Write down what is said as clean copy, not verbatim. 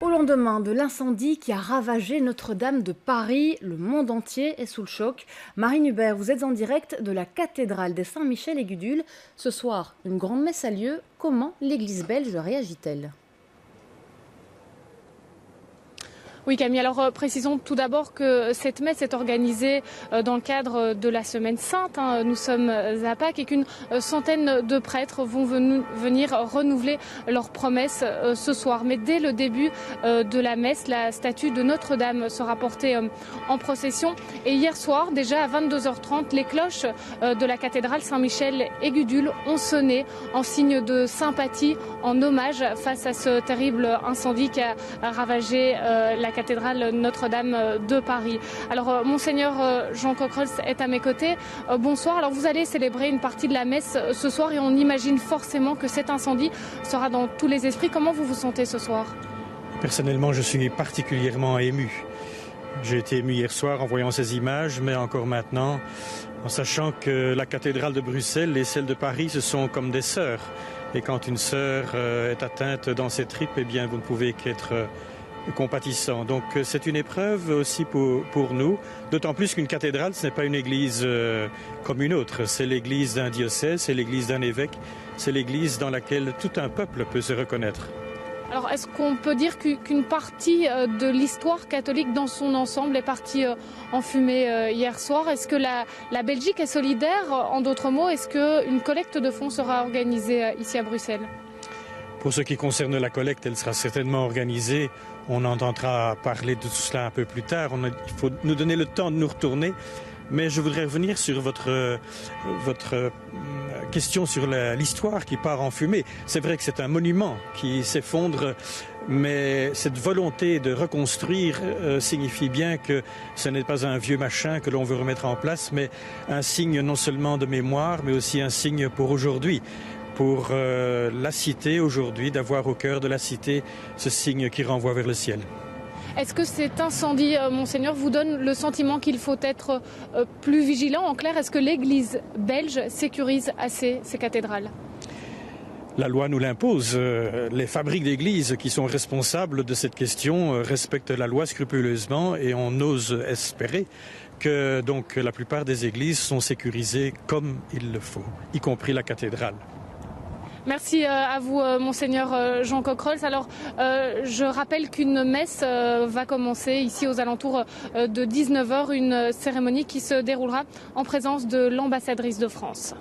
Au lendemain de l'incendie qui a ravagé Notre-Dame de Paris, le monde entier est sous le choc. Marine Hubert, vous êtes en direct de la cathédrale des Saint-Michel et Gudule. Ce soir, une grande messe a lieu. Comment l'église belge réagit-elle ? Oui Camille, alors précisons tout d'abord que cette messe est organisée dans le cadre de la Semaine Sainte. Nous sommes à Pâques et qu'une centaine de prêtres vont venir renouveler leurs promesses ce soir. Mais dès le début de la messe, la statue de Notre-Dame sera portée en procession. Et hier soir, déjà à 22h30, les cloches de la cathédrale Saint-Michel et Gudule ont sonné en signe de sympathie, en hommage face à ce terrible incendie qui a ravagé la cathédrale Notre-Dame de Paris. Alors Monseigneur Jean Coquerolles est à mes côtés. Bonsoir. Alors vous allez célébrer une partie de la messe ce soir et on imagine forcément que cet incendie sera dans tous les esprits. Comment vous vous sentez ce soir ? Personnellement, je suis particulièrement ému. J'ai été ému hier soir en voyant ces images, mais encore maintenant, en sachant que la cathédrale de Bruxelles et celle de Paris, ce sont comme des sœurs. Et quand une sœur est atteinte dans ses tripes, eh bien, vous ne pouvez qu'être compatissant. Donc c'est une épreuve aussi pour nous, d'autant plus qu'une cathédrale, ce n'est pas une église comme une autre. C'est l'église d'un diocèse, c'est l'église d'un évêque, c'est l'église dans laquelle tout un peuple peut se reconnaître. Alors est-ce qu'on peut dire qu'une partie de l'histoire catholique dans son ensemble est partie en fumée hier soir ? Est-ce que la Belgique est solidaire ? En d'autres mots, est-ce qu'une collecte de fonds sera organisée ici à Bruxelles ? Pour ce qui concerne la collecte, elle sera certainement organisée. On entendra parler de tout cela un peu plus tard. Il faut nous donner le temps de nous retourner. Mais je voudrais revenir sur votre question sur l'histoire qui part en fumée. C'est vrai que c'est un monument qui s'effondre, mais cette volonté de reconstruire signifie bien que ce n'est pas un vieux machin que l'on veut remettre en place, mais un signe non seulement de mémoire, mais aussi un signe pour aujourd'hui. Pour la cité aujourd'hui, d'avoir au cœur de la cité ce signe qui renvoie vers le ciel. Est-ce que cet incendie, Monseigneur, vous donne le sentiment qu'il faut être plus vigilant ? En clair, est-ce que l'Église belge sécurise assez ces cathédrales ? La loi nous l'impose. Les fabriques d'églises qui sont responsables de cette question respectent la loi scrupuleusement et on ose espérer que donc la plupart des églises sont sécurisées comme il le faut, y compris la cathédrale. Merci à vous, Monseigneur Jean Coquerolles. Alors, je rappelle qu'une messe va commencer ici aux alentours de 19h, une cérémonie qui se déroulera en présence de l'ambassadrice de France.